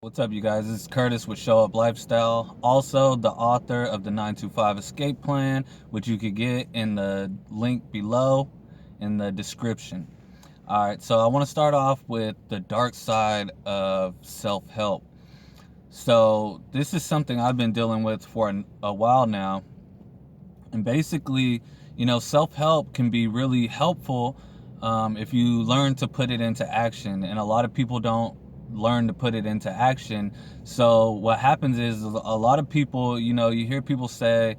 What's up, you guys? This is Curtis with Show Up Lifestyle. Also, the author of the 925 Escape Plan, which you could get in the link below in the description. All right, so I want to start off with the dark side of self help. So, this is something I've been dealing with for a while now. And basically, self help can be really helpful if you learn to put it into action. And a lot of people don't learn to put it into action. So what happens is a lot of people, you hear people say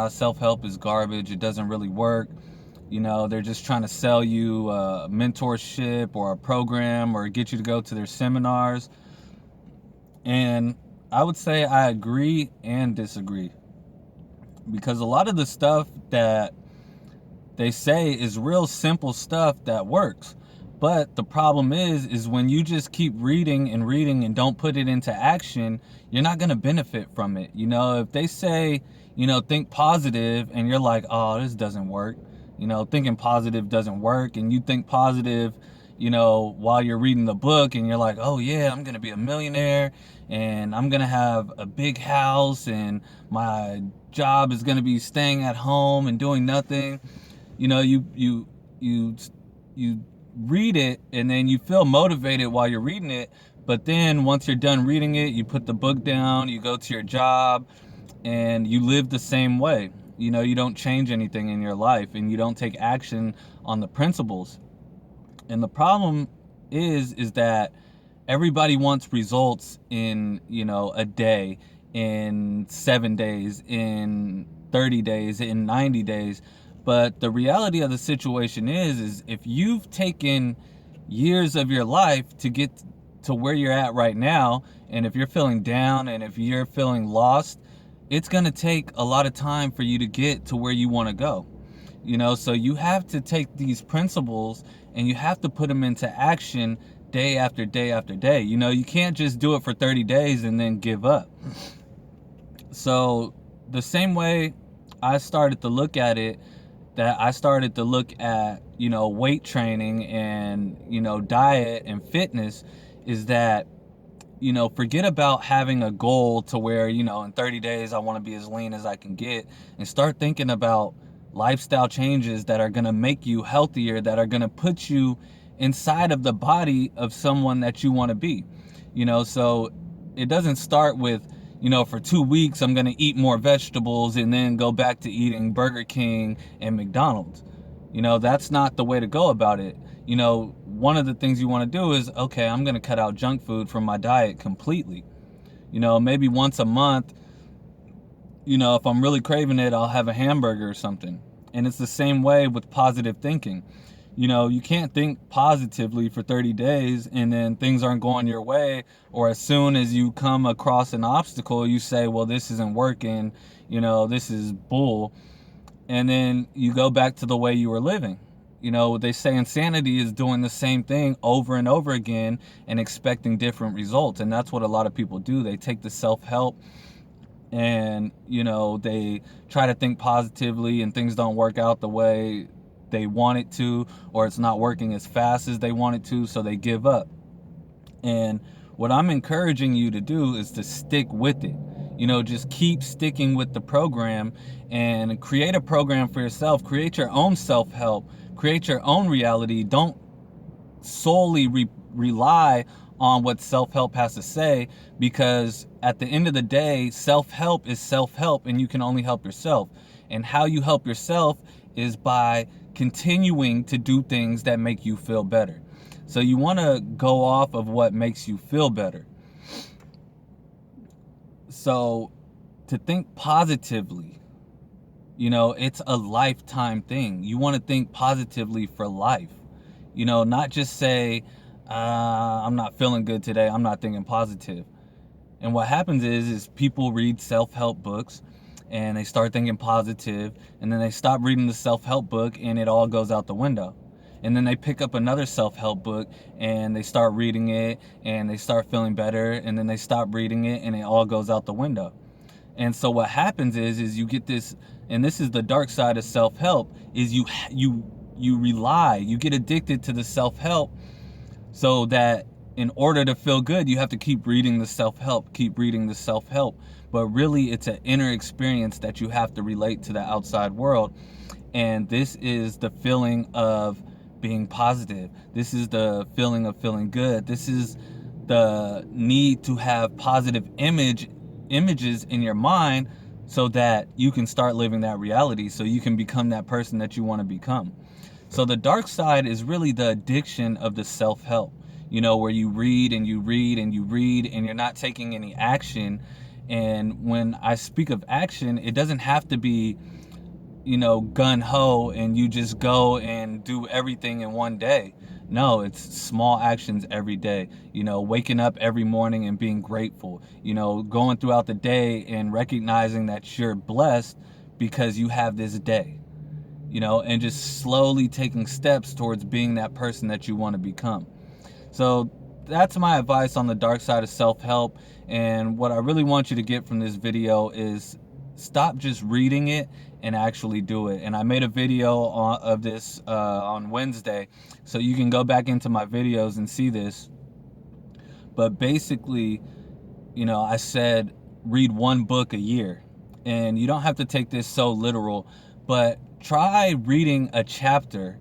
self help is garbage, it doesn't really work. They're just trying to sell you a mentorship or a program or get you to go to their seminars. And I would say I agree and disagree, because a lot of the stuff that they say is real simple stuff that works. But the problem is when you just keep reading and reading and don't put it into action, you're not going to benefit from it. If they say, think positive, and you're like, oh, this doesn't work. Thinking positive doesn't work. And you think positive, while you're reading the book, and you're like, oh yeah, I'm going to be a millionaire and I'm going to have a big house and my job is going to be staying at home and doing nothing. You read it and then you feel motivated while you're reading it, but then once you're done reading it, you put the book down, you go to your job, and you live the same way. You don't change anything in your life, and you don't take action on the principles. And the problem is that everybody wants results in, a day, in 7 days, in 30 days, in 90 days. But the reality of the situation is if you've taken years of your life to get to where you're at right now, and if you're feeling down and if you're feeling lost, it's going to take a lot of time for you to get to where you want to go. So you have to take these principles and you have to put them into action day after day after day. You can't just do it for 30 days and then give up. So the same way I started to look at it, that I started to look at, weight training and, diet and fitness, is that, forget about having a goal to where, in 30 days I want to be as lean as I can get, and start thinking about lifestyle changes that are going to make you healthier, that are going to put you inside of the body of someone that you want to be. So it doesn't start with, for 2 weeks I'm going to eat more vegetables and then go back to eating Burger King and McDonald's. That's not the way to go about it. One of the things you want to do is, okay, I'm going to cut out junk food from my diet completely. Maybe once a month, if I'm really craving it, I'll have a hamburger or something. And it's the same way with positive thinking. You can't think positively for 30 days and then things aren't going your way, or as soon as you come across an obstacle, you say, well, this isn't working, this is bull. And then you go back to the way you were living. They say insanity is doing the same thing over and over again and expecting different results. And that's what a lot of people do. They take the self-help and, they try to think positively, and things don't work out the way they want it to, or it's not working as fast as they want it to, so they give up. And what I'm encouraging you to do is to stick with it. Just keep sticking with the program and create a program for yourself. Create your own self-help. Create your own reality. Don't solely rely on what self-help has to say, because at the end of the day, self-help is self-help, and you can only help yourself. And how you help yourself is by continuing to do things that make you feel better. So you want to go off of what makes you feel better. So to think positively, it's a lifetime thing. You want to think positively for life. Not just say, I'm not feeling good today, I'm not thinking positive. And what happens is people read self-help books and they start thinking positive, and then they stop reading the self-help book and it all goes out the window. And then they pick up another self-help book and they start reading it and they start feeling better, and then they stop reading it and it all goes out the window. And so what happens is you get this, and this is the dark side of self-help, is you get addicted to the self-help, so that in order to feel good, you have to keep reading the self-help, keep reading the self-help. But really, it's an inner experience that you have to relate to the outside world. And this is the feeling of being positive. This is the feeling of feeling good. This is the need to have positive images in your mind so that you can start living that reality, so you can become that person that you want to become. So the dark side is really the addiction of the self-help, where you read and you read and you read and you're not taking any action. And when I speak of action, it doesn't have to be, gun ho and you just go and do everything in one day. No, it's small actions every day. Waking up every morning and being grateful, going throughout the day and recognizing that you're blessed because you have this day, and just slowly taking steps towards being that person that you want to become. So that's my advice on the dark side of self-help. And what I really want you to get from this video is stop just reading it and actually do it. And I made a video of this on Wednesday, so you can go back into my videos and see this. But basically, I said read one book a year. And you don't have to take this so literal, but try reading a chapter.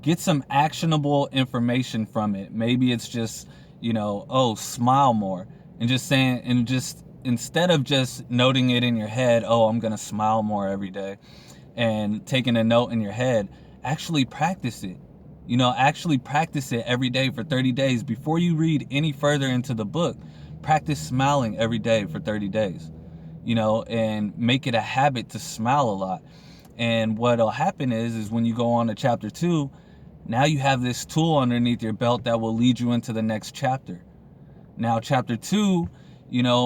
Get some actionable information from it. Maybe it's just, oh, smile more. And just saying, and just instead of just noting it in your head, oh, I'm going to smile more every day, and taking a note in your head, actually practice it. Actually practice it every day for 30 days. Before you read any further into the book, practice smiling every day for 30 days, and make it a habit to smile a lot. And what'll happen is when you go on to chapter 2, now you have this tool underneath your belt that will lead you into the next chapter. Now, chapter 2,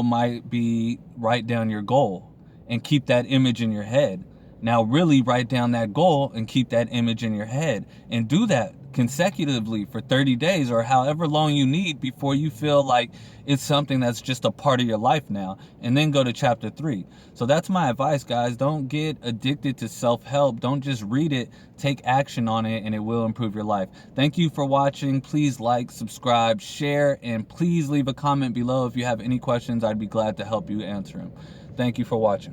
might be write down your goal and keep that image in your head. Now, really write down that goal and keep that image in your head, and do that consecutively for 30 days or however long you need before you feel like it's something that's just a part of your life now, and then go to chapter 3. So that's my advice, guys. Don't get addicted to self-help. Don't just read it. Take action on it, and it will improve your life. Thank you for watching. Please like, subscribe, share, and please leave a comment below if you have any questions. I'd be glad to help you answer them. Thank you for watching.